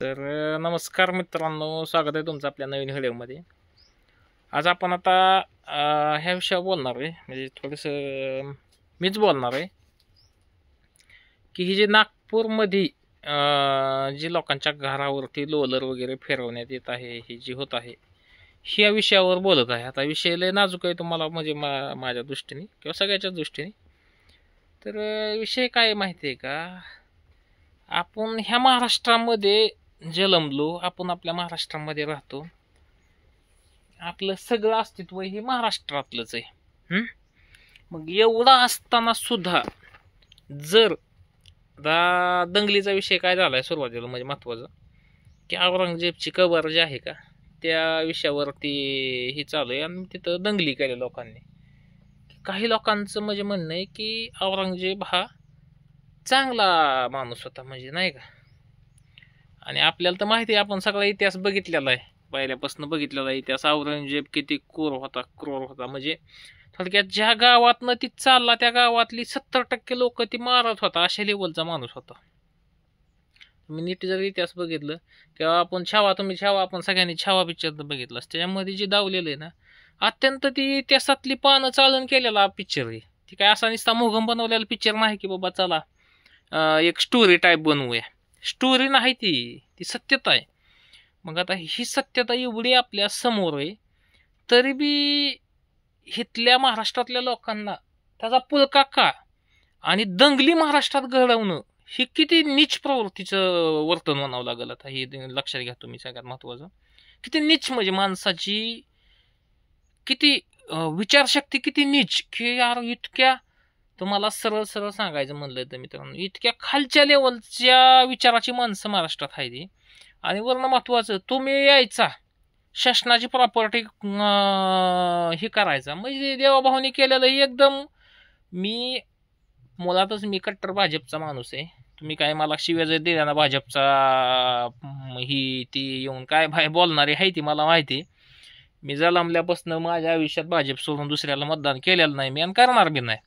तर नमस्कार मित्रांनो, स्वागत आहे तुमचं आपल्या नवीन व्हिडिओमध्ये. आज आपण आता ह्या विषयावर बोलणार आहे, म्हणजे थोडंसं मीच बोलणार आहे की ही जी नागपूरमध्ये जी लोकांच्या घरावरती लोलर वगैरे फिरवण्यात येत आहे, ही जी होत आहे, ह्या विषयावर बोलत आहे. आता विषय लय नाजूक आहे तुम्हाला, म्हणजे माझ्या दृष्टीने किंवा सगळ्याच्याच दृष्टीने. तर विषय काय माहिती आहे का, आपण ह्या महाराष्ट्रामध्ये जन्मलो, आपण आपल्या महाराष्ट्रामध्ये राहतो, आपलं सगळं अस्तित्व हे महाराष्ट्रातलंच आहे. मग एवढा असताना सुद्धा जर दंगलीचा विषय काय झालाय सुरुवातीला, म्हणजे महत्वाचं की औरंगजेबची कबर जी आहे का, त्या विषयावरती ही चालू आहे आणि तिथं दंगली केल्या लोकांनी. काही लोकांचं म्हणजे म्हणणं आहे की औरंगजेब हा चांगला माणूस होता, म्हणजे नाही का. आणि आपल्याला तर माहिती आहे, आपण सगळा इतिहास बघितलेला आहे, पहिल्यापासून बघितलेला इतिहास. औरंगजेब किती क्रूर होता. म्हणजे थोडक्यात ज्या गावातनं ती चालला त्या गावातली 70% लोक ती मारत होता, अशा लेवलचा माणूस होता. तुम्ही नीट जर इतिहास बघितलं किंवा आपण आपण सगळ्यांनी छावा पिक्चर बघितला, त्याच्यामध्ये जे दावलेलं आहे ना, अत्यंत ती इतिहासातली पानं चालून केलेला पिक्चर आहे. ती काय असा नुसता मोगम बनवलेला पिक्चर नाही की बाबा चला एक स्टोरी टाईप बनवूया. स्टोरी नाही, ती सत्यता आहे. मग आता ही सत्यता एवढी आपल्या समोर आहे, तरी बी इथल्या महाराष्ट्रातल्या लोकांना त्याचा पुलका का, आणि दंगली महाराष्ट्रात घडवणं ही किती नीच प्रवृत्तीचं वर्तन म्हणावं लागेल. आता हे लक्षात घ्या तुम्ही, सगळ्यात महत्वाचं किती नीच, म्हणजे माणसाची किती विचारशक्ती किती नीच, की यार इतक्या, तुम्हाला सरळ सरळ सांगायचं म्हणलं तर मित्रांनो, इतक्या खालच्या लेवलच्या विचाराची माणसं महाराष्ट्रात आहे ती. आणि वर्ण महत्वाचं, तुम्ही यायचा शासनाची प्रॉपर्टी हे करायचा, म्हणजे देवाभावानी केलेलं एकदम. मुळातच मी कट्टर भाजपचा माणूस आहे. तुम्ही काय मला शिव्या जर दिल्या ना भाजपचा, ही ती येऊन काय भाई बोलणारी आहे ती मला माहिती. मी जन्मल्यापासून माझ्या आयुष्यात भाजप सोडून दुसऱ्याला मतदान केलेलं नाही मी, आणि करणार बी नाही.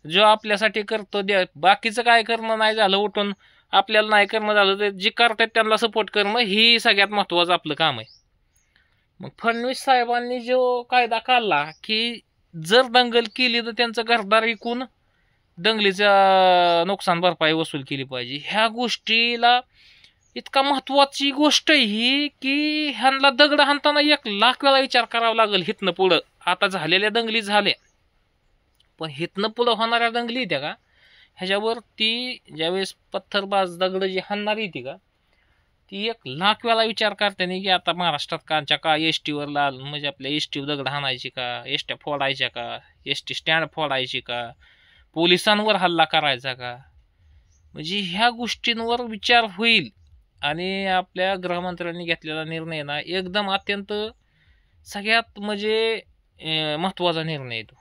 जो आपल्यासाठी करतो बाकीचं काय करणं नाही झालं, उठून आपल्याला नाही करणं झालं, तर जे करतात त्यांना सपोर्ट करणं ही सगळ्यात महत्वाचं आपलं काम आहे. मग फडणवीस साहेबांनी जो कायदा काढला की जर दंगल केली तर त्यांचं घरदार विकून दंगलीचा नुकसान भरपाई वसूल केली पाहिजे, ह्या गोष्टीला इतका महत्वाची गोष्ट ही की ह्यांना दगड हाणताना 1,00,000 वेळा विचार करावा लागेल हितनं पुढं. आता झालेल्या दंगली झाल्या, पण हितनं पुढं होणाऱ्या दंगली येत्या का, ह्याच्यावर ती ज्यावेळेस पत्थरबाज दगड जी हाणणार येते का, ती 1,00,000 वेळा विचार करते नाही की आता महाराष्ट्रात कांच्या का एसटीवर लाल, म्हणजे आपल्या एसटीवर दगड हाणायची का, एसट्या फोडायच्या का, एसटी स्टँड फोडायची का, पोलिसांवर हल्ला करायचा का. म्हणजे ह्या गोष्टींवर विचार होईल. आणि आपल्या गृहमंत्र्यांनी घेतलेला निर्णय ना एकदम अत्यंत सगळ्यात म्हणजे महत्वाचा निर्णय तो.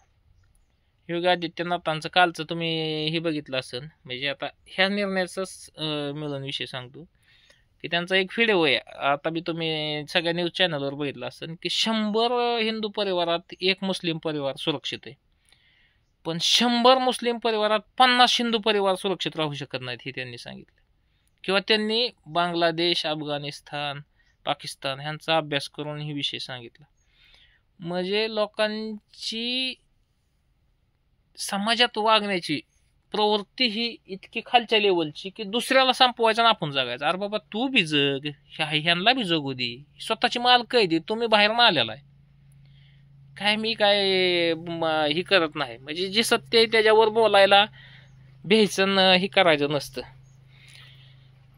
योगी आदित्यनाथांचं कालचं तुम्ही हे बघितलं असेल, म्हणजे आता ह्या निर्णयाचाच मिळून विषय सांगतो की त्यांचा एक व्हिडिओ आहे, आता मी तुम्ही सगळ्या न्यूज चॅनलवर बघितलं असेल की 100 हिंदू परिवारात 1 मुस्लिम परिवार सुरक्षित आहे, पण 100 मुस्लिम परिवारात 50 हिंदू परिवार सुरक्षित राहू शकत नाहीत, हे त्यांनी सांगितलं. किंवा त्यांनी बांगलादेश, अफगाणिस्तान, पाकिस्तान ह्यांचा अभ्यास करून ही विषय सांगितला. म्हणजे लोकांची समाजात वागण्याची प्रवृत्ती ही इतकी खालच्या लेवलची की दुसऱ्याला संपवायचा ना आपण जगायचं. अरे बाबा तू बी जग, ह्यांना बी जगू दे, स्वतःची मालक आहे, तुम्ही बाहेर ना आलेला आहे काय, मी काय ही करत नाही. म्हणजे जे सत्य आहे त्याच्यावर बोलायला भ्यायचं हे करायचं नसतं.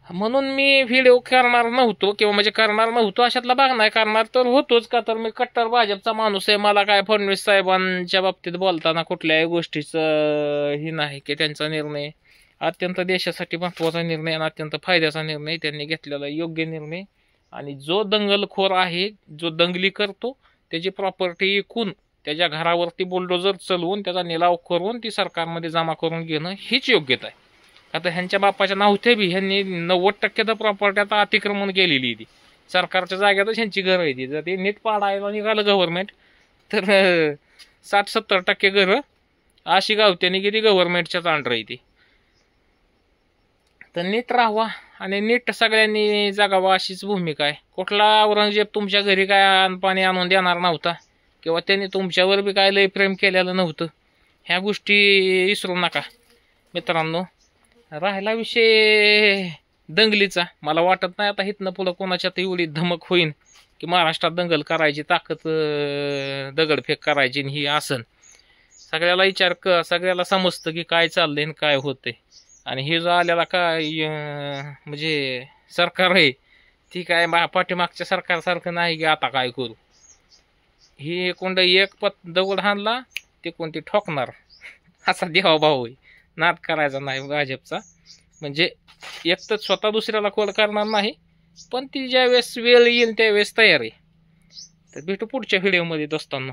म्हणून मी व्हिडिओ करणार नव्हतो अशातला भाग नाही करणार, तर होतोच का, तर मी कट्टर भाजपचा माणूस आहे. मला काय फडणवीस साहेबांच्या बाबतीत बोलताना कुठल्याही गोष्टीचं ही नाही की त्यांचा निर्णय अत्यंत देशासाठी महत्वाचा निर्णय आणि अत्यंत फायद्याचा निर्णय त्यांनी घेतलेला, योग्य निर्णय. आणि जो दंगलखोर आहे, जो दंगली करतो, त्याची प्रॉपर्टी विकून त्याच्या घरावरती बुलडोजर चलवून त्याचा निलाव करून ती सरकारमध्ये जमा करून घेणं हीच योग्यता आहे. आता ह्यांच्या बापाच्या नावते बी ह्यांनी 90% तर प्रॉपर्टी आता अतिक्रमण केलेली ती सरकारच्या जाग्यातच ह्यांची घरं आहे ती. जर ते नीट पाडायला निघालं गव्हर्नमेंट तर 60-70% घरं अशी गावत्यानी की ती गव्हर्नमेंटच्याच अंडर आहे ती. तर नीट राहावा आणि नीट सगळ्यांनी जगावा अशीच भूमिका आहे. कुठला औरंगजेब तुमच्या घरी काय पाणी आणून देणार नव्हता किंवा त्यांनी तुमच्यावर बी काय लय प्रेम केलेलं नव्हतं. ह्या गोष्टी विसरू नका मित्रांनो. राहिला विषय दंगलीचा, मला वाटत नाही आता इथनं पुढं कोणाच्यात एवढी धमक होईन की महाराष्ट्रात दंगल करायची ताकद, दगडफेक करायची ही आसन. सगळ्याला सगळ्याला समजतं की काय चाललंय आणि काय होतंय. आणि हे जो आलेला काय म्हणजे सरकार आहे ती काय पाठीमागच्या सरकारसारखं नाही की आता काय करू. ही कोणतं एक दगड हाणला ते कोणती ठोकणार असा देवाभाव आहे. नाद करायचा नाही भाजपचा. म्हणजे एक तर स्वतः दुसऱ्याला कोल करणार नाही, पण ती ज्यावेळेस वेळ येईल त्यावेळेस तयार आहे. तर भेटू पुढच्या व्हिडिओमध्ये दोस्तांनो.